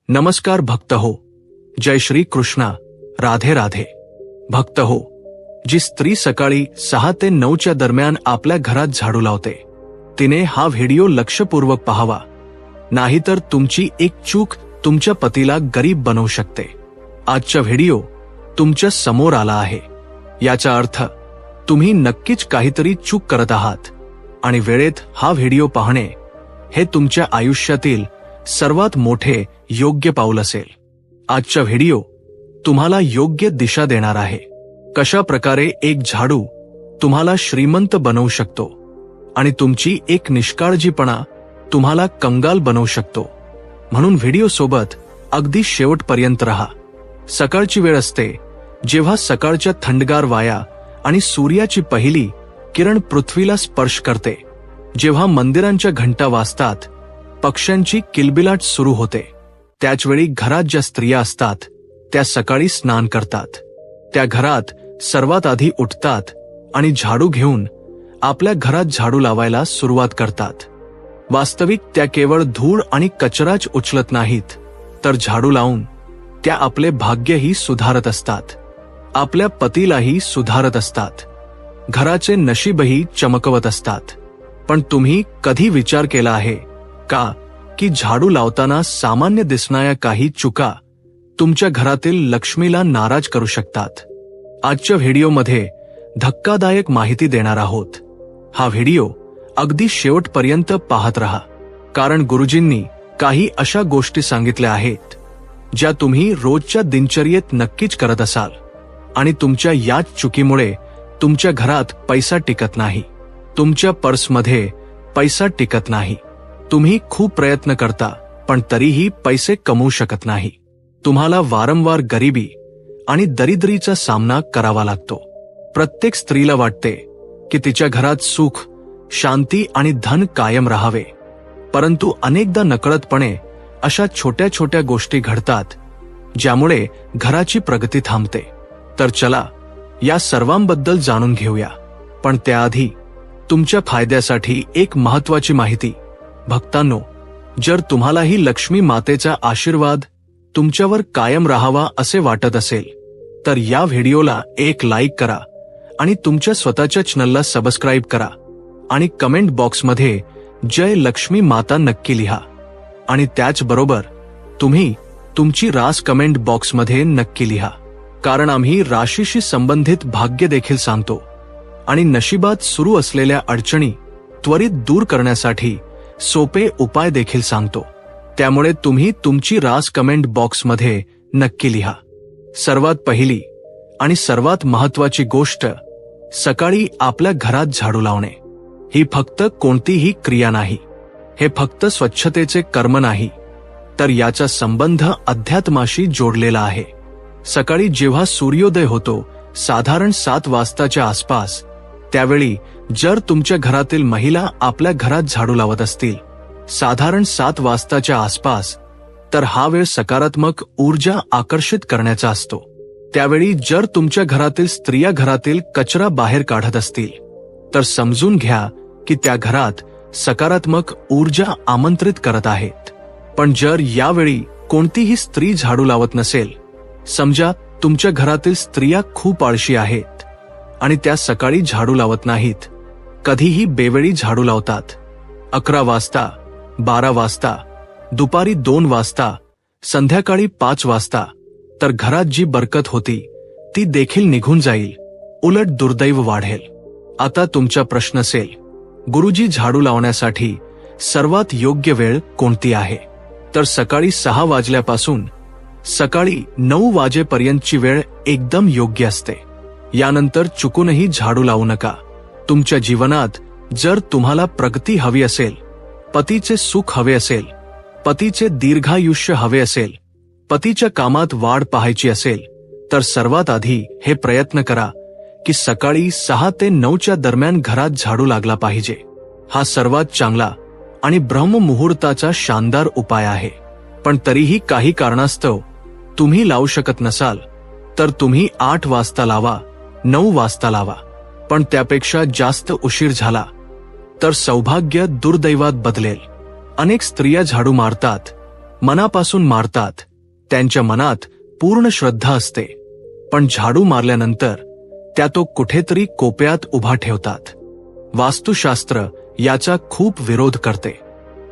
नमस्कार भक्त हो, जय श्री कृष्णा, राधे राधे. भक्त हो, जी स्त्री सकाळी 6 ते 9च्या दरम्यान आपल्या घरात झाडू लावते तिने हा व्हिडिओ लक्षपूर्वक पाहावा, नाहीतर तुमची एक चूक तुमच्या पतीला गरीब बनवू शकते. आजचा व्हिडिओ तुमच्या समोर आला आहे याचा अर्थ तुम्ही नक्कीच काहीतरी चूक करत आहात आणि वेळेत हा व्हिडिओ पाहणे हे तुमच्या आयुष्यातील सर्वात मोठे योग्य पाऊल असेल. आजचा व्हिडिओ तुम्हाला योग्य दिशा देणार आहे. कशा प्रकारे एक झाडू तुम्हाला श्रीमंत बनवू शकतो आणि तुमची एक निष्काळजीपणा तुम्हाला कंगाल बनवू शकतो. म्हणून व्हिडिओ सोबत अगदी शेवटपर्यंत राहा. सकाळची वेळ असते जेव्हा सकाळच्या थंडगार वाया आणि सूर्याची पहिली किरण पृथ्वीला स्पर्श करते, जेव्हा मंदिरांच्या घंटा वाजतात, पक्ष्यांची किलबिलाट सुरू होते. त्याचवेळी घरात ज्या स्त्रिया असतात त्या सकाळी स्नान करतात. त्या घरात सर्वात आधी उठतात आणि झाडू घेऊन आपल्या घरात झाडू लावायला सुरुवात करतात. वास्तविक त्या केवळ धूळ आणि कचराच उचलत नाहीत, तर झाडू लावून त्या आपले भाग्यही सुधारत असतात, आपल्या पतीलाही सुधारत असतात, घराचे नशीबही चमकवत असतात. पण तुम्ही कधी विचार केला आहे का की झाडू लावताना सामान्य दिसणाऱ्या काही चुका तुमच्या घरातील लक्ष्मीला नाराज करू शकतात? आजच्या व्हिडिओमध्ये धक्कादायक माहिती देणार आहोत. हा व्हिडिओ अगदी शेवटपर्यंत पाहत रहा, कारण गुरुजींनी काही अशा गोष्टी सांगितल्या आहेत ज्या तुम्ही रोजच्या दिनचर्येत नक्कीच करत असाल आणि तुमच्या याच चुकीमुळे तुमच्या घरात पैसा टिकत नाही, तुमच्या पर्समध्ये पैसा टिकत नाही. तुम्ही खूप प्रयत्न करता पण तरीही पैसे कमवू शकत नाही. तुम्हाला वारंवार गरिबी आणि दरिद्रीचा सामना करावा लागतो. प्रत्येक स्त्रीला वाटते की तिच्या घरात सुख, शांती आणि धन कायम राहावे, परंतु अनेकदा नकळतपणे अशा छोट्या छोट्या गोष्टी घडतात ज्यामुळे घराची प्रगती थांबते. तर चला या सर्वांबद्दल जाणून घेऊया. पण त्याआधी तुमच्या फायद्यासाठी एक महत्त्वाची माहिती. भक्तांनो, जर तुम्हालाही लक्ष्मी मातेचा आशीर्वाद तुमच्यावर कायम राहावा असे वाटत असेल तर या व्हिडिओला एक लाईक करा आणि तुमच्या स्वतःच्या चॅनलला सबस्क्राईब करा आणि कमेंट बॉक्समध्ये जय लक्ष्मी माता नक्की लिहा. आणि त्याचबरोबर तुम्ही तुमची रास कमेंट बॉक्समध्ये नक्की लिहा, कारण आम्ही राशीशी संबंधित भाग्य देखील सांगतो आणि नशिबात सुरू असलेल्या अडचणी त्वरित दूर करण्यासाठी सोपे उपाय देखील सांगतो. त्यामुळे तुम्ही तुमची रास कमेंट बॉक्समध्ये नक्की लिहा. सर्वात पहिली आणि सर्वात महत्त्वाची गोष्ट, सकाळी आपल्या घरात झाडू लावणे. ही फक्त कोणतीही क्रिया नाही, हे फक्त स्वच्छतेचे कर्म नाही, तर याचा संबंध अध्यात्माशी जोडलेला आहे. सकाळी जेव्हा सूर्योदय होतो, साधारण 7 वाजताच्या आसपास, त्यावेळी जर तुमच्या घरातील महिला आपल्या घरात झाडू लावत असतील साधारण 7 वाजताच्या आसपास, तर हा वेळ सकारात्मक ऊर्जा आकर्षित करण्याचा असतो. त्यावेळी जर तुमच्या घरातील स्त्रिया घरातील कचरा बाहेर काढत असतील तर समजून घ्या की त्या घरात सकारात्मक ऊर्जा आमंत्रित करत आहेत. पण जर यावेळी कोणतीही स्त्री झाडू लावत नसेल, समजा तुमच्या घरातील स्त्रिया खूप आळशी आहेत आणि त्या सकाळी झाडू लावत नाहीत, कधीही बेवेळी झाडू लावतात, 11 वाजता, 12 वाजता, दुपारी 2 वाजता, संध्याकाळी 5 वाजता, तर घरात जी बरकत होती ती देखील निघून जाईल, उलट दुर्दैव वाढेल. आता तुमचा प्रश्न असेल, गुरुजी झाडू लावण्यासाठी सर्वात योग्य वेळ कोणती आहे? तर सकाळी 6 वाजल्यापासून सकाळी 9 वाजेपर्यंतची वेळ एकदम योग्य असते. यानंतर चुकूनही झाडू लावू नका. तुमच्या जीवनात जर तुम्हाला प्रगती हवी असेल, पतीचे सुख हवे असेल, पतीचे दीर्घायुष्य हवे असेल, पतीच्या कामात वाढ पाहायची असेल, तर सर्वात आधी हे प्रयत्न करा की सकाळी 6 ते 9च्या दरम्यान घरात झाडू लागला पाहिजे. हा सर्वात चांगला आणि ब्रह्ममुहूर्ताचा शानदार उपाय आहे. पण तरीही काही कारणास्तव तुम्ही लावू शकत नसाल तर तुम्ही 8 वाजता लावा, 9 वाजता लावा. पण त्यापेक्षा जास्त उशीर झाला तर सौभाग्य दुर्दैवात बदलेल. अनेक स्त्रिया झाडू मारतात मनापासून मारतात, त्यांच्या मनात पूर्ण श्रद्धा असते, पण झाडू मारल्यानंतर त्या तो कुठेतरी कोपऱ्यात उभा ठेवतात. वास्तुशास्त्र याचा खूप विरोध करते.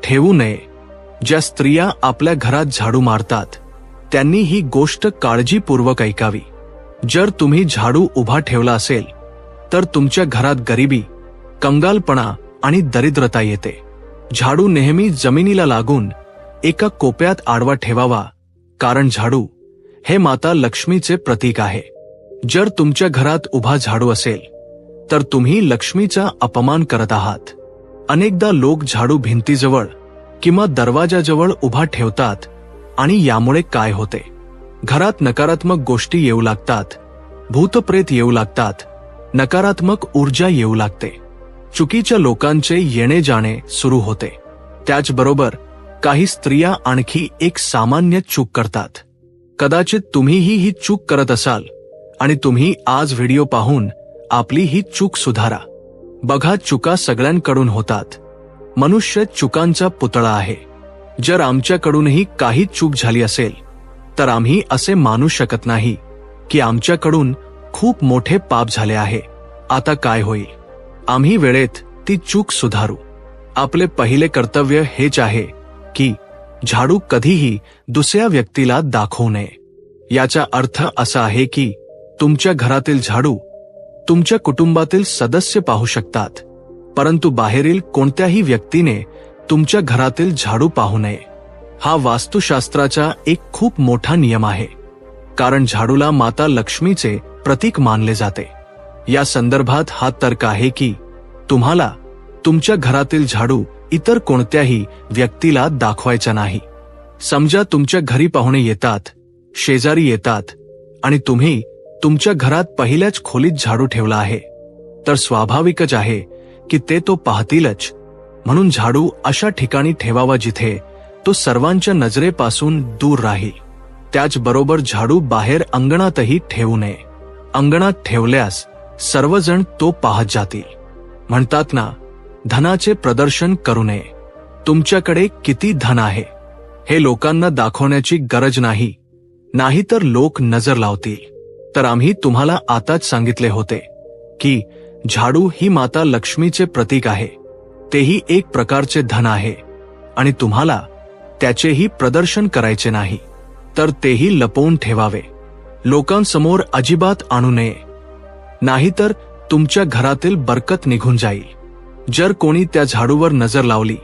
ठेवू नये. ज्या स्त्रिया आपल्या घरात झाडू मारतात त्यांनी ही गोष्ट काळजीपूर्वक ऐकावी. जर तुम्ही झाडू उभा ठेवला असेल तर तुमच्या घरात गरिबी, कंगालपणा आणि दरिद्रता येते. झाडू नेहमी जमिनीला लागून एका कोपऱ्यात आडवा ठेवावा, कारण झाडू हे माता लक्ष्मीचे प्रतीक आहे. जर तुमच्या घरात उभा झाडू असेल तर तुम्ही लक्ष्मीचा अपमान करत आहात. अनेकदा लोक झाडू भिंतीजवळ किंवा दरवाजाजवळ उभा ठेवतात आणि यामुळे काय होते? घरात नकारात्मक गोष्टी येऊ लागतात, भूतप्रेत येऊ लागतात, नकारात्मक ऊर्जा येऊ लागते. चुकीच्या लोकांचे येणे जाणे सुरू होते. त्याचबरोबर काही स्त्रिया आणखी एक सामान्य चूक करतात. कदाचित तुम्हीही ही चूक करत असाल आणि तुम्ही आज व्हिडिओ पाहून आपली ही चूक सुधारा. बघा, चुका सगळ्यांकडून होतात. मनुष्य चुकांचा पुतळा आहे. जर आमच्याकडूनही काही चूक झाली असेल तर आम्ही असे मानू शकत नाही की आमच्याकडून खूप मोठे पाप झाले आहे. आता काय होईल? आम्ही वेळेत ती चूक सुधारू. आपले पहिले कर्तव्य हेच आहे की झाडू कधीही दुसऱ्या व्यक्तीला दाखवू नये. याचा अर्थ असा आहे की तुमच्या घरातील झाडू तुमच्या कुटुंबातील सदस्य पाहू शकतात, परंतु बाहेरील कोणत्याही व्यक्तीने तुमच्या घरातील झाडू पाहू नये. हा वास्तुशास्त्राचा एक खूप मोठा नियम आहे, कारण झाडूला माता लक्ष्मीचे प्रतीक मानले जाते. या संदर्भात हा तर्क आहे की तुम्हाला तुमच्या घरातील झाडू इतर कोणत्याही व्यक्तीला दाखवायचा नाही. समजा तुमच्या घरी पाहुणे येतात, शेजारी येतात आणि तुम्ही तुमच्या घरात पहिल्याच खोलीत झाडू ठेवला आहे, तर स्वाभाविकच आहे की ते तो पाहतीलच. म्हणून झाडू अशा ठिकाणी ठेवावा जिथे तो सर्वांच्या नजरेपासून दूर राहील. त्याचबरोबर झाडू बाहेर अंगणातही ठेवू नये. अंगणात ठेवल्यास सर्वजण तो पाहत जातील. म्हणतात ना, धनाचे प्रदर्शन करू नये. तुमच्याकडे किती धन आहे हे लोकांना दाखवण्याची गरज नाही, नाहीतर लोक नजर लावतील. तर आम्ही तुम्हाला आताच सांगितले होते की झाडू ही माता लक्ष्मीचे प्रतीक आहे. तेही एक प्रकारचे धन आहे आणि तुम्हाला त्याचेही प्रदर्शन करायचे नाही, तर तेही लपवून ठेवावे. लोकांसमोर अजिबात आणू नये, नाहीतर तुमच्या घरातील बरकत निघून जाईल. जर कोणी त्या झाडूवर नजर लावली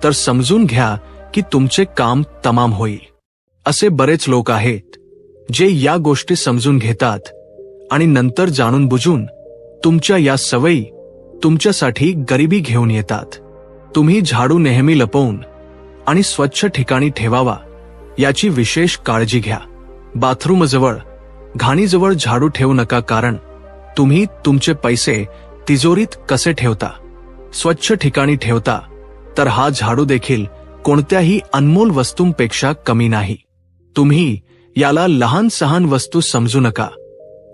तर समजून घ्या की तुमचे काम तमाम होईल. असे बरेच लोक आहेत जे या गोष्टी समजून घेतात आणि नंतर जाणून बुजून तुमच्या या सवयी तुमच्यासाठी गरिबी घेऊन येतात. तुम्ही झाडू नेहमी लपवून आणि स्वच्छ ठिकाणी ठेवावा याची विशेष काळजी घ्या. बाथरूमजवळ, घाणीजवळ झाडू ठेवू नका, कारण तुम्ही तुमचे पैसे तिजोरीत कसे ठेवता, स्वच्छ ठिकाणी ठेवता, तर हा झाडू देखील कोणत्याही अनमोल वस्तूंपेक्षा कमी नाही. तुम्ही याला लहान सहान वस्तू समजू नका,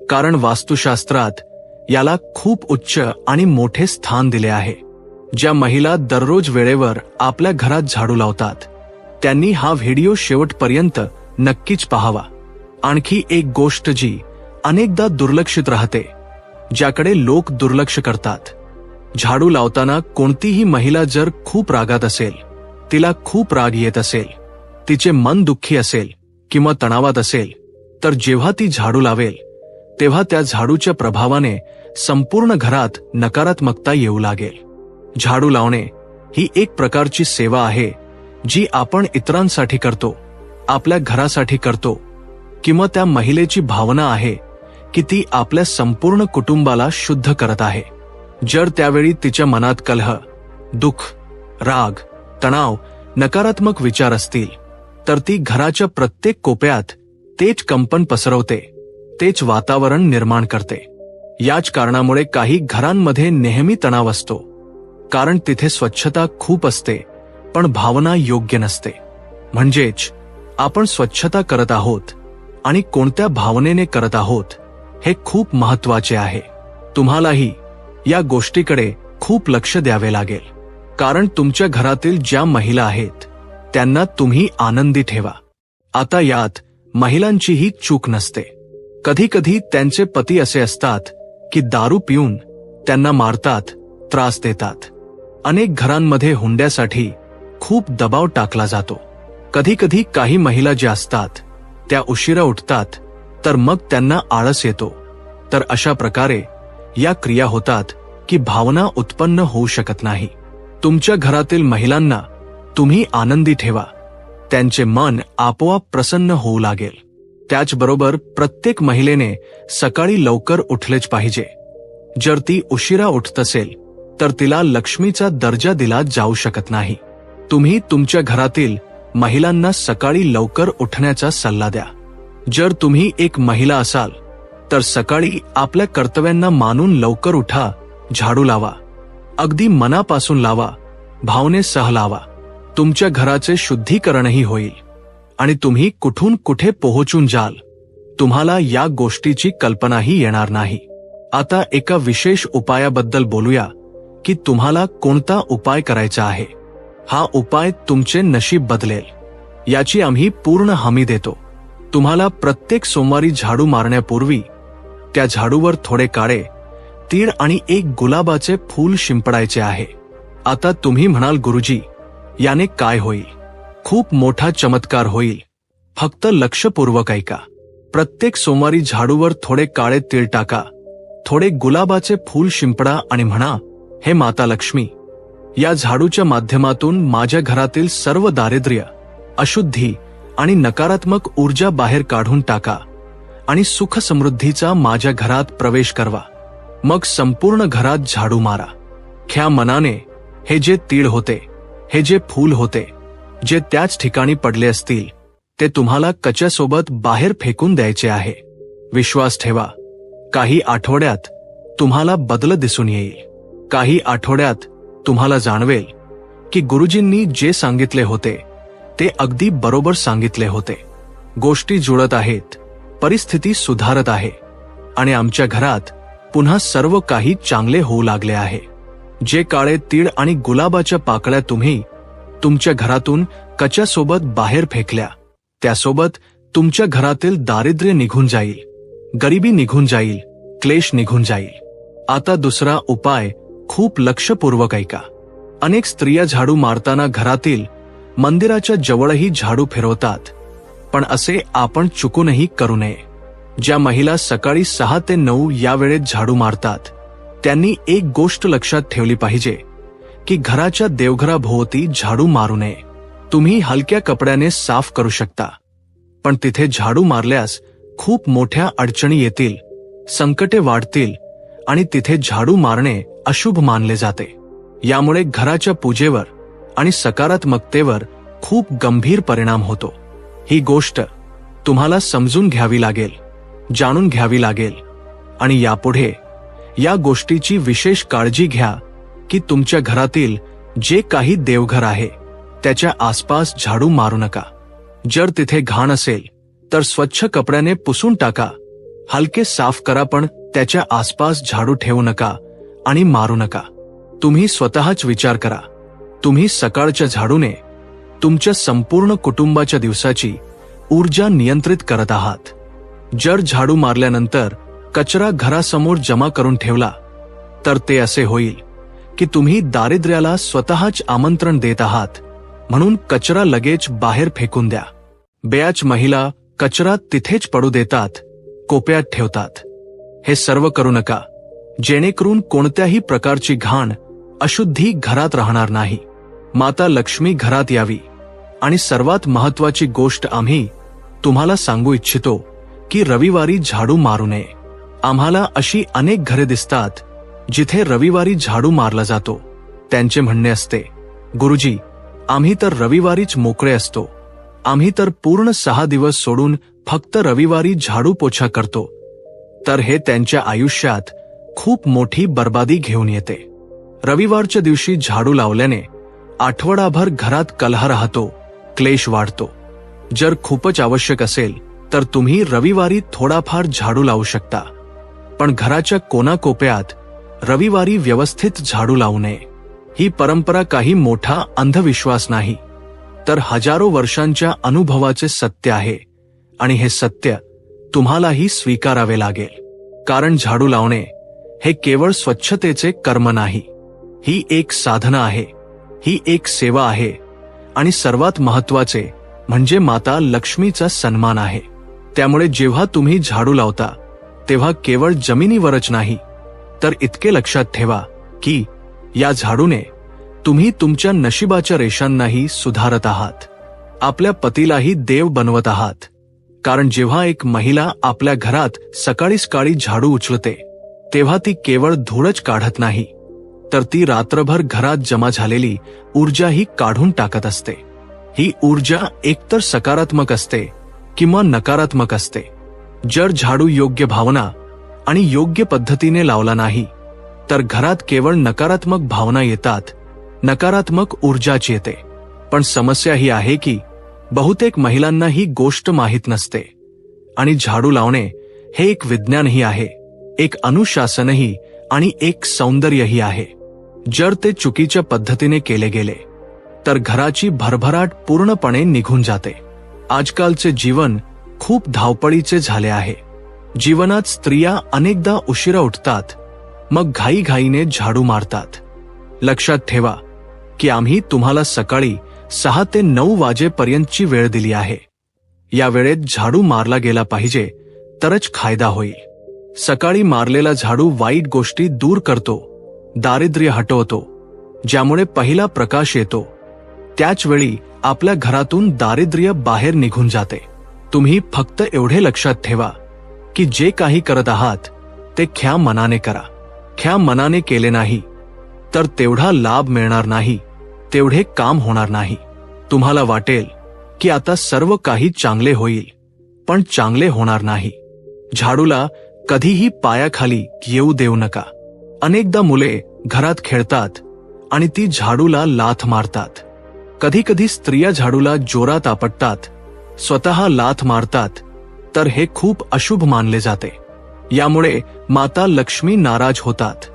कारण वास्तुशास्त्रात याला खूप उच्च आणि मोठे स्थान दिले आहे. ज्या महिला दररोज वेळेवर आपल्या घरात झाडू लावतात त्यांनी हा व्हिडिओ शेवटपर्यंत नक्कीच पाहावा. आणखी एक गोष्ट जी अनेकदा दुर्लक्षित राहते, ज्याकडे लोक दुर्लक्ष करतात. झाडू लावताना कोणतीही महिला जर खूप रागात असेल, तिला खूप राग येत असेल, तिचे मन दुःखी असेल किंवा तणावात असेल, तर जेव्हा ती झाडू लावेल तेव्हा त्या झाडूच्या प्रभावाने संपूर्ण घरात नकारात्मकता येऊ लागेल. झाडू लावणे ही एक प्रकारची सेवा आहे जी आपण इतरांसाठी करतो, आपल्या घरासाठी करतो, किंवा त्या महिलेची भावना आहे की ती आपल्या संपूर्ण कुटुंबाला शुद्ध करत आहे. जर त्यावेळी तिच्या मनात कलह, दुःख, राग, तणाव, नकारात्मक विचार असतील तर ती घराच्या प्रत्येक कोपऱ्यात तेच कंपन पसरवते, तेच वातावरण निर्माण करते. याच कारणामुळे काही घरांमध्ये नेहमी तणाव असतो, कारण तिथे स्वच्छता खूप असते पण भावना योग्य नसते. म्हणजेच आपण स्वच्छता करत आहोत आणि कोणत्या भावनेने करत आहोत हे खूप महत्वाचे आहे. तुम्हालाही या गोष्टीकडे खूप लक्ष द्यावे लागेल, कारण तुमच्या घरातील ज्या महिला आहेत त्यांना तुम्ही आनंदी ठेवा. आता यात महिलांचीही चूक नसते. कधी कधी त्यांचे पती असे असतात की दारू पिऊन त्यांना मारतात, त्रास देतात. अनेक घरांमध्ये हुंड्यासाठी खूप दबाव टाकला जातो. कधी कधी काही महिला ज्या असतात त्या उशिरा उठतात, तर मग त्यांना आळस येतो. तर अशा प्रकारे या क्रिया होतात की भावना उत्पन्न होऊ शकत नाही. तुमच्या घरातील महिलांना तुम्ही आनंदी ठेवा. त्यांचे मन आपोआप प्रसन्न होऊ लागेल. त्याचबरोबर प्रत्येक महिलेने सकाळी लवकर उठलेच पाहिजे. जर ती उशिरा उठत असेल तर तिला लक्ष्मीचा दर्जा दिला जाऊ शकत नाही. तुम्ही तुमच्या घरातील महिलांना सकाळी लवकर उठण्याचा सल्ला द्या. जर तुम्ही एक महिला असाल तर सकाळी आपल्या कर्तव्यांना मानून लवकर उठा, झाडू लावा. अगदी मनापासून लावा, भावनेसह लावा. तुमच्या घराचे शुद्धीकरणही होईल आणि तुम्ही कुठून कुठे पोहोचून जाल, तुम्हाला या गोष्टीची कल्पनाही येणार नाही. आता एका विशेष उपायाबद्दल बोलूया की तुम्हाला कोणता उपाय करायचा आहे. हा उपाय तुमचे नशीब बदलेल, याची आम्ही पूर्ण हमी देतो. तुम्हाला प्रत्येक सोमवारी झाडू मारण्यापूर्वी त्या झाडूवर थोडे काळे तीळ आणि एक गुलाबाचे फूल शिंपडायचे आहे. आता तुम्ही म्हणाल, गुरुजी, याने काय होईल? खूप मोठा चमत्कार होईल. फक्त लक्षपूर्वक ऐका. प्रत्येक सोमवारी झाडूवर थोडे काळे तीळ टाका, थोडे गुलाबाचे फूल शिंपडा आणि म्हणा, हे माता लक्ष्मी, या झाडूच्या माध्यमातून माझ्या घरातील सर्व दारिद्र्य, अशुद्धी आणि नकारात्मक ऊर्जा बाहेर काढून टाका आणि सुख समृद्धीचा माझ्या घरात प्रवेश करवा. मग संपूर्ण घरात झाडू मारा. ख्या मनाने हे जे तीळ होते, हे जे फूल होते, जे त्याच ठिकाणी पडले असतील, ते तुम्हाला कचऱ्यासोबत बाहेर फेकून द्यायचे आहे. विश्वास ठेवा, काही आठवड्यात तुम्हाला बदल दिसून येईल. काही आठवड्यात तुम्हाला जाणवेल की गुरुजींनी जे सांगितले होते ते अगदी बरोबर सांगितले होते. गोष्टी जुळत आहेत, परिस्थिती सुधारत आहे आणि आमच्या घरात पुन्हा सर्व काही चांगले होऊ लागले आहे. जे काळे तीळ आणि गुलाबाच्या पाकळ्या तुम्ही तुमच्या घरातून कचऱ्यासोबत बाहेर फेकल्या, त्यासोबत तुमच्या घरातील दारिद्र्य निघून जाईल, गरिबी निघून जाईल, क्लेश निघून जाईल. आता दुसरा उपाय खूप लक्षपूर्वक ऐका. अनेक स्त्रिया झाडू मारताना घरातील मंदिराच्या जवळही झाडू फिरवतात, पण असे आपण चुकूनही करू नये. ज्या महिला सकाळी 6 ते 9 या वेळेत झाडू मारतात, त्यांनी एक गोष्ट लक्षात ठेवली पाहिजे की घराच्या देवघराभोवती झाडू मारू नये. तुम्ही हलक्या कपड्याने साफ करू शकता, पण तिथे झाडू मारल्यास खूप मोठ्या अडचणी येतील, संकटे वाढतील आणि तिथे झाडू मारणे अशुभ मानले जाते. यामुळे घराच्या पूजेवर आणि सकारात्मकतेवर खूप गंभीर परिणाम होतो. ही गोष्ट तुम्हाला समजून घ्यावी लागेल, जाणून घ्यावी लागेल आणि यापुढे या गोष्टीची विशेष काळजी घ्या की तुमच्या घरातील जे काही देवघर आहे त्याच्या आसपास झाडू मारू नका. जर तिथे घाण असेल तर स्वच्छ कपड्याने पुसून टाका, हलके साफ करा, पण त्याच्या आसपास झाडू ठेवू नका आणि मारू नका. तुम्ही स्वतःच विचार करा, तुम्ही सकाळच्या झाडूने तुमच्या संपूर्ण कुटुंबाच्या दिवसाची ऊर्जा नियंत्रित करत आहात. जर झाडू मारल्यानंतर कचरा घरासमोर जमा करून ठेवला तर ते असे होईल की तुम्ही दारिद्र्याला स्वतःच आमंत्रण देत आहात. म्हणून कचरा लगेच बाहेर फेकून द्या. बऱ्याच महिला कचरा तिथेच पडू देतात, कोपऱ्यात ठेवतात. हे सर्व करू नका, जेणेकरून कोणत्याही प्रकारची घाण, अशुद्धी घरात राहणार नाही. माता लक्ष्मी घरात यावी. आणि सर्वात महत्वाची गोष्ट आम्ही तुम्हाला सांगू इच्छितो की रविवारी झाडू मारू नये. आम्हाला अशी अनेक घरे दिसतात जिथे रविवारी झाडू मारला जातो. त्यांचे म्हणणे असते, गुरुजी, आम्ही तर रविवारीच मोकळे असतो, आम्ही तर पूर्ण 6 दिवस सोडून फक्त रविवारी झाडू पोछा करतो. तर हे त्यांच्या आयुष्यात खूप मोठी बर्बादी घेऊन येते. रविवारच्या दिवशी झाडू लावल्याने आठवडाभर घरात कलह राहतो, क्लेश वाढतो. जर खूपच आवश्यक असेल तर तुम्ही रविवारी थोडाफार झाडू लावू शकता, पण घराच्या कोनाकोपऱ्यात रविवारी व्यवस्थित झाडू लावू नये. ही परंपरा काही मोठा अंधविश्वास नाही, तर हजारो वर्षांच्या अनुभवाचे सत्य आहे आणि हे सत्य तुम्हालाही स्वीकारावे लागेल. कारण झाडू लावणे हे केवळ स्वच्छतेचे कर्म नाही, ही एक साधना आहे, ही एक सेवा आहे आणि सर्वात महत्त्वाचे म्हणजे माता लक्ष्मीचा सन्मान आहे. त्यामुळे जेव्हा तुम्ही झाडू लावता तेव्हा केवळ जमिनीवरच नाही, तर इतके लक्षात ठेवा की या झाडूने तुम्ही तुमच्या नशिबाच्या रेषांनाही सुधारत आहात, आपल्या पतीलाही देव बनवत आहात. कारण जेव्हा एक महिला आपल्या घरात सकाळी झाडू उचलते तेव्हा ती केवळ धूळच काढत नाही, तर ती रात्रभर घरात जमा झालेली ऊर्जाही काढून टाकत असते. ही ऊर्जा एकतर सकारात्मक असते किंवा नकारात्मक असते. जर झाडू योग्य भावना आणि योग्य पद्धतीने लावला नाही तर घरात केवळ नकारात्मक भावना येतात, नकारात्मक ऊर्जाच येते. पण समस्या ही आहे की बहुतेक महिलांना ही गोष्ट माहीत नसते आणि झाडू लावणे हे एक विज्ञानही आहे, एक अनुशासनही आणि एक सौंदर्यही आहे. जर ते चुकीच्या पद्धतीने केले गेले तर घराची भरभराट पूर्णपणे निघून जाते. आजकालचे जीवन खूप धावपळीचे झाले आहे. जीवनात स्त्रिया अनेकदा उशिरा उठतात, मग घाईघाईने झाडू मारतात. लक्षात ठेवा की आम्ही तुम्हाला सकाळी 6 ते 9 वाजेपर्यंतची वेळ दिली आहे. या वेळेत झाडू मारला गेला पाहिजे तरच फायदा होईल. सकाळी मारलेला झाडू वाईट गोष्टी दूर करतो, दारिद्र्य हटवतो, ज्यामुळे पहिला प्रकाश येतो. त्याच वेळी आपल्या घरातून दारिद्र्य बाहेर निघून जाते. तुम्ही फक्त एवढे लक्षात ठेवा की जे काही करत आहात ते ख्या मनाने करा. ख्या मनाने केले नाही तर तेवढा लाभ मिळणार नाही, तेवढे काम होणार नाही. तुम्हाला वाटेल की आता सर्व काही चांगले होईल, पण चांगले होणार नाही. झाडूला कधीही पायाखाली येऊ देऊ नका. अनेकदा मुले घरात खेळतात आणि ती झाडूला लाथ मारतात. कधी कधी स्त्रिया झाडूला जोरात आपटतात, स्वतः लाथ मारतात, तर हे खूप अशुभ मानले जाते. यामुळे माता लक्ष्मी नाराज होतात.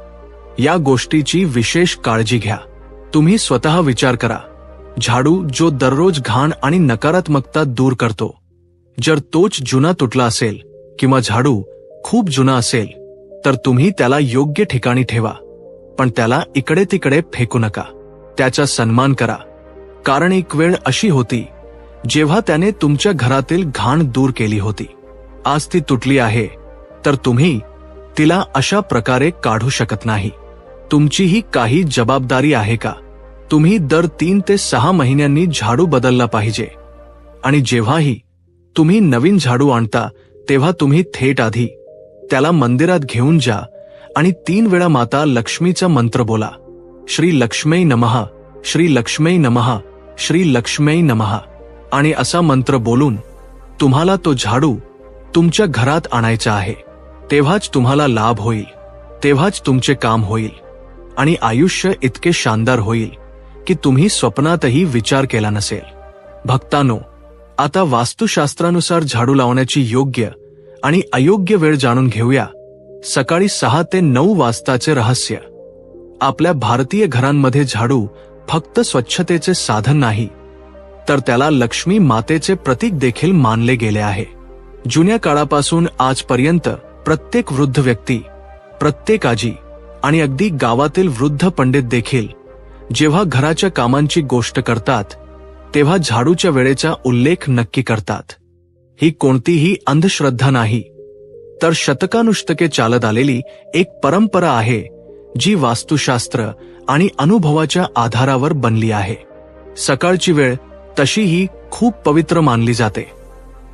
या गोष्टीची विशेष काळजी घ्या. तुम्ही स्वतः विचार करा, झाडू जो दररोज घाण आणि नकारात्मकता दूर करतो, जर तोच जुना तुटला असेल किंवा झाडू खूप जुना असेल तर तुम्ही त्याला योग्य ठिकाणी ठेवा, पण त्याला इकडे तिकडे फेकू नका. त्याचा सन्मान करा. कारण एक वेळ अशी होती जेव्हा त्याने तुमच्या घरातील घाण दूर केली होती. आज ती तुटली आहे तर तुम्ही तिला अशा प्रकारे काढू शकत नाही. तुमचीही काही जबाबदारी आहे का? तुम्ही दर 3 ते 6 महिन्यांनी झाडू बदलला पाहिजे. आणि जेव्हाही तुम्ही नवीन झाडू आणता तेव्हा तुम्ही थेट आधी त्याला मंदिरात घेऊन जा आणि 3 वेळा माता लक्ष्मीचा मंत्र बोला. श्री लक्ष्मै नमः, श्री लक्ष्मै नमः, श्री लक्ष्मै नमः. आणि असा मंत्र बोलून तुम्हाला तो झाडू तुमच्या घरात आणायचा आहे. तेव्हाच तुम्हाला लाभ होईल, तेव्हाच तुमचे काम होईल आणि आयुष्य इतके शानदार होईल की तुम्ही स्वप्नातही विचार केला नसेल. भक्तांनो, आता वास्तुशास्त्रानुसार झाडू लावण्याची योग्य आणि अयोग्य वेळ जाणून घेऊया. सकाळी 6 ते 9 वाजताचे रहस्य. आपल्या भारतीय घरांमध्ये झाडू फक्त स्वच्छतेचे साधन नाही, तर त्याला लक्ष्मी मातेचे प्रतीक देखील मानले गेले आहे. जुन्या काळापासून आजपर्यंत प्रत्येक वृद्ध व्यक्ती, प्रत्येक आजी आणि अगदी गावातील वृद्ध पंडित देखील जेव्हा घराच्या कामांची गोष्ट करतात तेव्हा झाडूच्या वेळेचा उल्लेख नक्की करतात. ही कोणतीही अंधश्रद्धा नाही, तर शतकानुशतके चालत आलेली एक परंपरा आहे जी वास्तुशास्त्र आणि अनुभवाच्या आधारावर बनली आहे. सकाळची वेळ तशीही खूप पवित्र मानली जाते.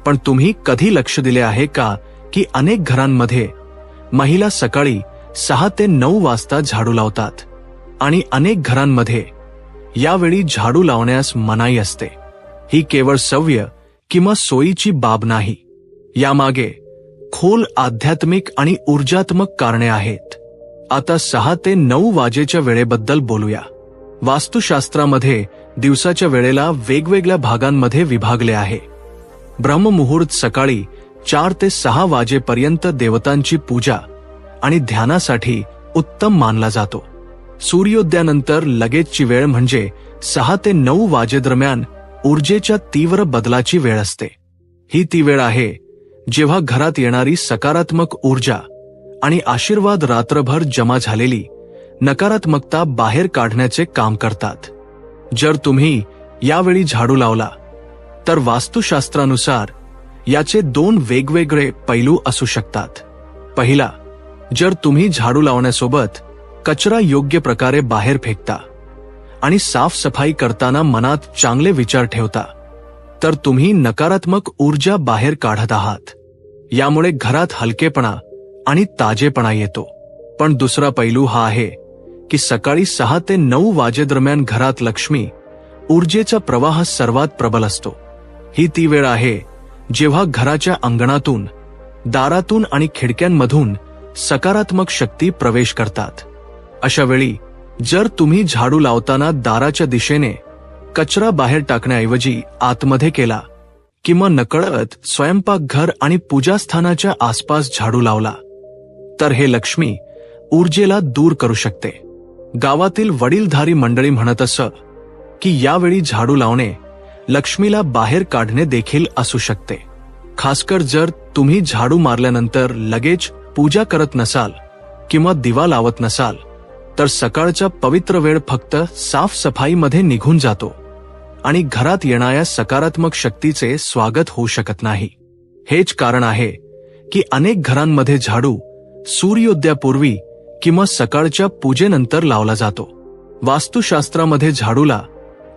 पण तुम्ही कधी लक्ष दिले आहे का की अनेक घरांमध्ये महिला सकाळी 6 ते 9 वाजता झाडू लावतात आणि अनेक घरांमध्ये यावेळी झाडू लावण्यास मनाई असते. ही केवळ सवय किंवा सोयीची बाब नाही, यामागे खोल आध्यात्मिक आणि ऊर्जात्मक कारणे आहेत. आता 6 ते 9 वाजेच्या वेळेबद्दल बोलूया. वास्तुशास्त्रामध्ये दिवसाच्या वेळेला वेगवेगळ्या भागांमध्ये विभागले आहे. ब्रह्ममुहूर्त सकाळी 4 ते 6 वाजेपर्यंत देवतांची पूजा आणि ध्यानासाठी उत्तम मानला जातो. सूर्योदयानंतर लगेचची वेळ म्हणजे 6 ते 9 वाजेदरम्यान ऊर्जेच्या तीव्र बदलाची वेळ असते. ही ती वेळ आहे जेव्हा घरात येणारी सकारात्मक ऊर्जा आणि आशीर्वाद रात्रभर जमा झालेली नकारात्मकता बाहेर काढण्याचे काम करतात. जर तुम्ही यावेळी झाडू लावला तर वास्तुशास्त्रानुसार याचे 2 वेगवेगळे पैलू असू शकतात. पहिला, जर तुम्ही झाडू लावण्यासोबत कचरा योग्य प्रकारे बाहेर फेकता आणि साफसफाई करताना मनात चांगले विचार ठेवता तर तुम्ही नकारात्मक ऊर्जा बाहेर काढत आहात. यामुळे घरात हलकेपणा आणि ताजेपणा येतो. पण दुसरा पैलू हा आहे की सकाळी 6 ते 9 वाजेदरम्यान घरात लक्ष्मी ऊर्जेचा प्रवाह सर्वात प्रबल असतो. ही ती वेळ आहे जेव्हा घराच्या अंगणातून, दारातून आणि खिडक्यांमधून सकारात्मक शक्ती प्रवेश करतात. अशा वेळी जर तुम्ही झाडू लावताना दाराच्या दिशेने कचरा बाहेर टाकण्याऐवजी आतमध्ये केला किंवा नकळत स्वयंपाकघर आणि पूजास्थानाच्या आसपास झाडू लावला तर हे लक्ष्मी ऊर्जेला दूर करू शकते. गावातील वडीलधारी मंडळी म्हणत असं की यावेळी झाडू लावणे लक्ष्मीला बाहेर काढणे देखील असू शकते. खासकर जर तुम्ही झाडू मारल्यानंतर लगेच पूजा करत नसाल किंवा दिवा लावत नसाल तर सकाळचा पवित्र वेळ फक्त साफसफाईमध्ये निघून जातो आणि घरात येणाऱ्या सकारात्मक शक्तीचे स्वागत होऊ शकत नाही. हेच कारण आहे की अनेक घरांमध्ये झाडू सूर्योदयापूर्वी किंवा सकाळच्या पूजेनंतर लावला जातो. वास्तुशास्त्रामध्ये झाडूला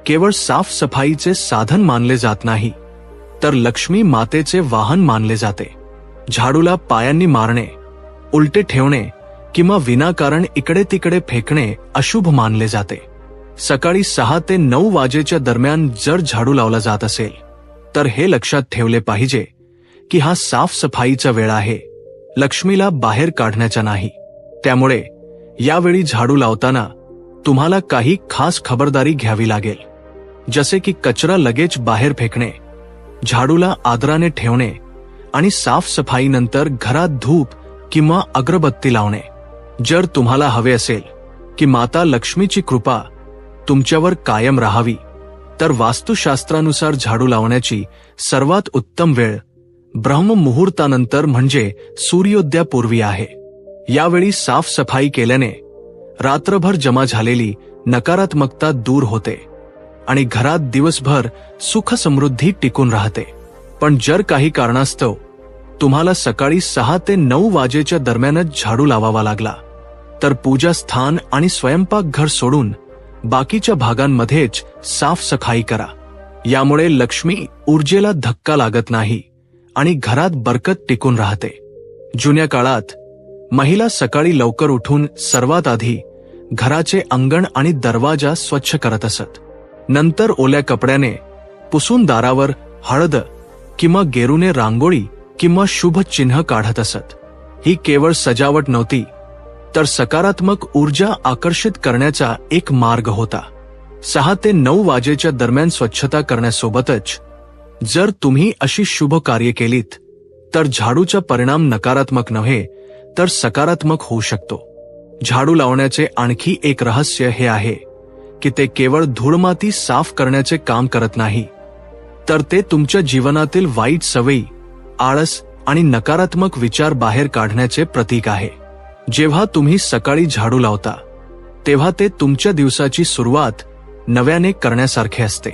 केवळ साफसफाईचे साधन मानले जात नाही तर लक्ष्मी मातेचे वाहन मानले जाते. झाडूला पायांनी मारणे, उलटे ठेवणे किंवा विनाकारण इकडे तिकडे फेकणे अशुभ मानले जाते. सकाळी 6 ते 9 वाजेच्या दरम्यान जर झाडू लावला जात असेल तर हे लक्षात ठेवले पाहिजे की हा साफसफाईचा वेळ आहे, लक्ष्मीला बाहेर काढण्याचा नाही. त्यामुळे यावेळी झाडू लावताना तुम्हाला काही खास खबरदारी घ्यावी लागेल, जसे की कचरा लगेच बाहेर फेकणे, झाडूला आदराने ठेवणे आणि साफसफाईनंतर घरात धूप किंवा अगरबत्ती लावणे. जर तुम्हाला हवे असेल की माता लक्ष्मीची कृपा तुमच्यावर कायम राहावी तर वास्तुशास्त्रानुसार झाडू लावण्याची सर्वात उत्तम वेळ ब्रह्ममुहूर्तानंतर म्हणजे सूर्योदयापूर्वी आहे. यावेळी साफसफाई केल्याने रात्रभर जमा झालेली नकारात्मकता दूर होते आणि घरात दिवसभर सुख समृद्धी टिकून राहते. पण जर काही कारणास्तव तुम्हाला सकाळी 6 ते 9 वाजेच्या दरम्यानच झाडू लावावा लागला तर पूजास्थान आणि स्वयंपाकघर सोडून बाकीच्या भागांमध्येच साफसफाई करा. यामुळे लक्ष्मी ऊर्जेला धक्का लागत नाही आणि घरात बरकत टिकून राहते. जुन्या काळात महिला सकाळी लवकर उठून सर्वात आधी घराचे अंगण आणि दरवाजा स्वच्छ करत असत. नंतर ओल्या कपड्याने पुसून दारावर हळद किंवा गेरूने रांगोळी किंवा शुभ चिन्ह काढत असत. ही केवळ सजावट नव्हती तर सकारात्मक ऊर्जा आकर्षित करण्याचा एक मार्ग होता. 6 ते 9 वाजेच्या दरम्यान स्वच्छता करण्यासोबतच जर तुम्ही अशी शुभ कार्य केलीत तर झाडूचा परिणाम नकारात्मक नव्हे तर सकारात्मक होऊ शकतो. झाडू लावण्याचे आणखी एक रहस्य हे आहे की ते केवळ धूळमाती साफ करण्याचे काम करत नाही तर ते तुमच्या जीवनातील वाईट सवयी, आळस आणि नकारात्मक विचार बाहेर काढण्याचे प्रतीक आहे. जेव्हा तुम्ही सकाळी झाडू लावता तेव्हा ते तुमच्या दिवसाची सुरुवात नव्याने करण्यासारखे असते.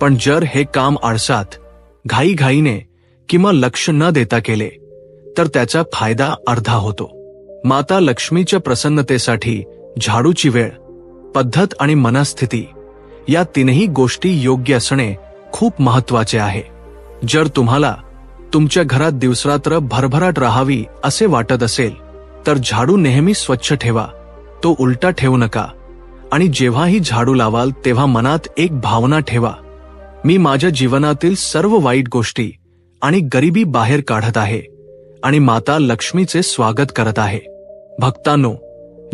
पण जर हे काम आळसात, घाईघाईने किंवा लक्ष न देता केले तर त्याचा फायदा अर्धा होतो. माता लक्ष्मीच्या प्रसन्नतेसाठी झाडूची वेळ, पद्धत आणि मनस्थिती या तीनही गोष्टी योग्य असणे खूप महत्वाचे आहे. जर तुम्हाला तुमच्या घरात दिवसरात्र भरभराट राहावी असे वाटत असेल तर झाडू नेहमी स्वच्छ ठेवा, तो उलटा ठेवू नका आणि जेव्हाही झाडू लावाल तेव्हा मनात एक भावना ठेवा, मी माझ्या जीवनातील सर्व वाईट गोष्टी आणि गरिबी बाहेर काढत आहे आणि माता लक्ष्मीचे स्वागत करत आहे. भक्तांनो,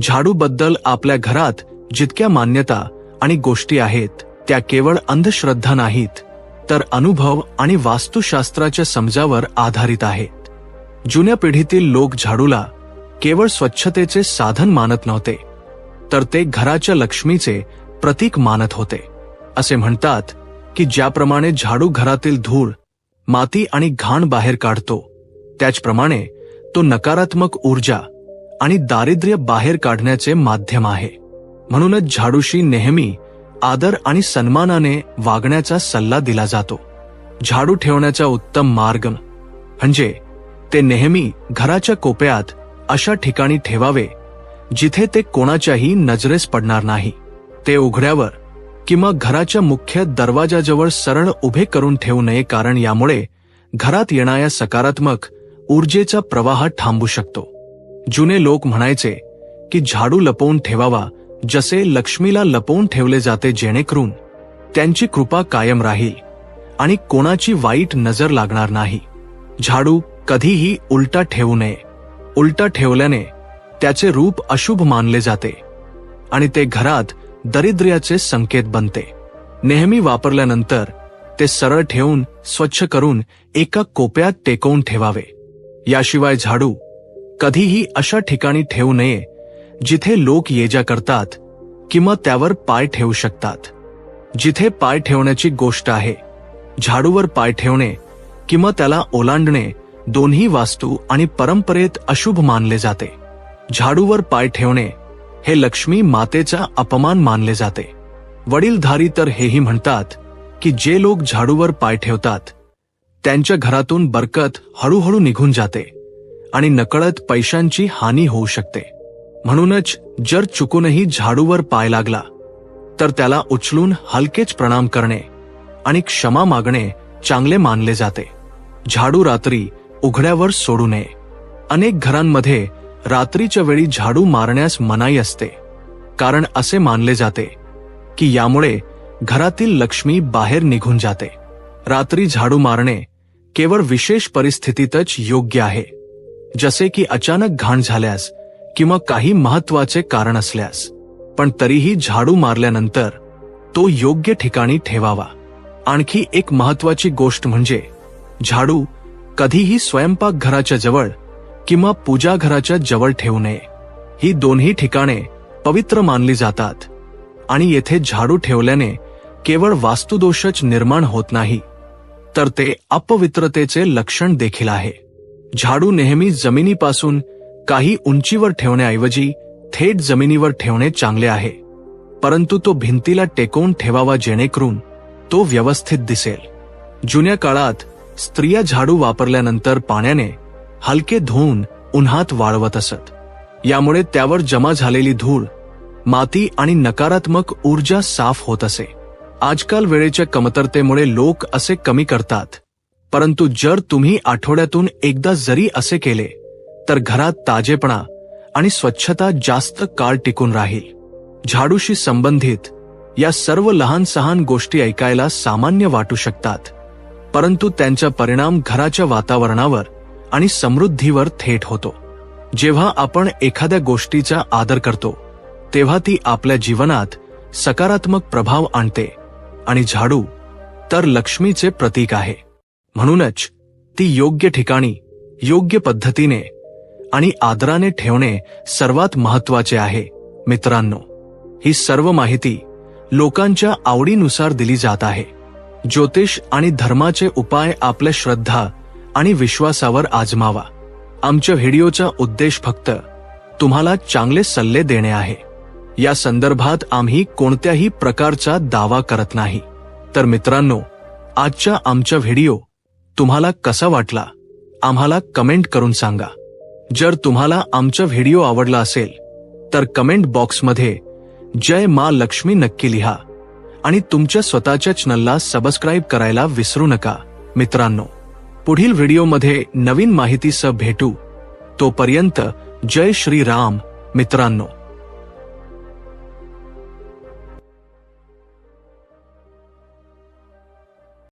झाडूबद्दल आपल्या घरात जितक्या मान्यता आणि गोष्टी आहेत त्या केवळ अंधश्रद्धा नाहीत तर अनुभव आणि वास्तुशास्त्राच्या समजावर आधारित आहेत. जुन्या पिढीतील लोक झाडूला केवळ स्वच्छतेचे साधन मानत नव्हते तर ते घराच्या लक्ष्मीचे प्रतीक मानत होते. असे म्हणतात की ज्याप्रमाणे झाडू घरातील धूळ, माती आणि घाण बाहेर काढतो, त्याचप्रमाणे तो नकारात्मक ऊर्जा आणि दारिद्र्य बाहेर काढण्याचे माध्यम आहे. म्हणूनच झाडूशी नेहमी आदर आणि सन्मानाने वागण्याचा सल्ला दिला जातो. झाडू ठेवण्याचा उत्तम मार्ग म्हणजे ते नेहमी घराच्या कोपऱ्यात अशा ठिकाणी ठेवावे जिथे ते कोणाच्याही नजरेस पडणार नाही. ते उघड्यावर किंवा घराच्या मुख्य दरवाजाजवळ सरळ उभे करून ठेवू नये, कारण यामुळे घरात येणाऱ्या सकारात्मक ऊर्जेचा प्रवाह थांबू शकतो. जुने लोक म्हणायचे की झाडू लपवून ठेवावा जसे लक्ष्मीला लपवून ठेवले जाते, जेणेकरून त्यांची कृपा कायम राहील आणि कोणाची वाईट नजर लागणार नाही. झाडू कधीही उलटा ठेवू नये. उलटा ठेवल्याने त्याचे रूप अशुभ मानले जाते आणि ते घरात दारिद्र्याचे संकेत बनते. नेहमी वापरल्यानंतर ते सरळ ठेवून स्वच्छ करून एका कोपऱ्यात टेकवून ठेवावे. याशिवाय झाडू कधीही अशा ठिकाणी ठेवू नये जिथे लोक ये जा करतात किंवा त्यावर पाय ठेवू शकतात. जिथे पाय ठेवण्याची गोष्ट आहे, झाडूवर पाय ठेवणे किंवा त्याला ओलांडणे दोन्ही वास्तू आणि परंपरेत अशुभ मानले जाते. झाडूवर पाय ठेवणे हे लक्ष्मी मातेचा अपमान मानले जाते. वडीलधारी तर हेही म्हणतात की जे लोक झाडूवर पाय ठेवतात त्यांच्या घरातून बरकत हळूहळू निघून जाते आणि नकळत पैशांची हानी होऊ शकते. म्हणूनच जर चुकूनही झाडूवर पाय लागला तर त्याला उचलून हलकेच प्रणाम करणे आणि क्षमा मागणे चांगले मानले जाते. झाडू रात्री उघड्यावर सोडू नये. अनेक घरांमध्ये रात्रीच्या वेळी झाडू मारण्यास मनाई असते, कारण असे मानले जाते की यामुळे घरातील लक्ष्मी बाहेर निघून जाते. रात्री झाडू मारणे केवळ विशेष परिस्थितीतच योग्य आहे, जसे की अचानक घाण झाल्यास किंवा काही महत्त्वाचे कारण असल्यास. पण तरीही झाडू मारल्यानंतर तो योग्य ठिकाणी ठेवावा. आणखी एक महत्त्वाची गोष्ट म्हणजे झाडू कधीही स्वयंपाकघराच्या जवळ किंवा पूजाघराच्या जवळ ठेवू नये. ही दोन्ही ठिकाणे पवित्र मानली जातात आणि येथे झाडू ठेवल्याने केवळ वास्तुदोषच निर्माण होत नाही, तर ते अपवित्रतेचे लक्षण देखील आहे. झाडू नेहमी जमिनीपासून काही उंचीवर ठेवण्याऐवजी थेट जमिनीवर ठेवणे चांगले आहे, परंतु तो भिंतीला टेकवून ठेवावा जेणेकरून तो व्यवस्थित दिसेल. जुन्या काळात स्त्रिया झाडू वापरल्यानंतर पाण्याने हलके धुवून उन्हात वाळवत असत. यामुळे त्यावर जमा झालेली धूळ, माती आणि नकारात्मक ऊर्जा साफ होत असे. आजकाल वेळेच्या कमतरतेमुळे लोक असे कमी करतात, परंतु जर तुम्ही आठवड्यातून एकदा जरी असे केले तर घरात ताजेपणा आणि स्वच्छता जास्त काळ टिकून राहील. झाडूशी संबंधित या सर्व लहान सहान गोष्टी ऐकायला सामान्य वाटू शकतात, परंतु त्यांचा परिणाम घराच्या वातावरणावर आणि समृद्धीवर थेट होतो. जेव्हा आपण एखाद्या गोष्टीचा आदर करतो तेव्हा ती आपल्या जीवनात सकारात्मक प्रभाव आणते आणि झाडू तर लक्ष्मीचे प्रतीक आहे. म्हणूनच ती योग्य ठिकाणी, योग्य पद्धतीने आणि आदराने ठेवणे सर्वात महत्त्वाचे आहे. मित्रांनो, ही सर्व माहिती लोकांच्या आवडीनुसार दिली जात आहे. ज्योतिष आणि धर्माचे उपाय आपल्या श्रद्धा आणि विश्वासावर आजमावा. आमच्या व्हिडिओचा उद्देश फक्त तुम्हाला चांगले सल्ले देणे आहे. या संदर्भात आम्ही कोणत्याही प्रकारचा दावा करत नाही. तर मित्रांनो, आजचा आमचा व्हिडिओ तुम्हाला कसा वाटला आम्हाला कमेंट करून सांगा. जर तुम्हाला आमचा व्हिडिओ आवडला असेल तर कमेंट बॉक्समध्ये जय मा लक्ष्मी नक्की लिहा आणि तुमच्या स्वतःच्या चॅनलला सबस्क्राईब करायला विसरू नका. मित्रांनो, पुढील व्हिडिओमध्ये नवीन माहितीसह भेटू. तोपर्यंत जय श्री राम. मित्रांनो.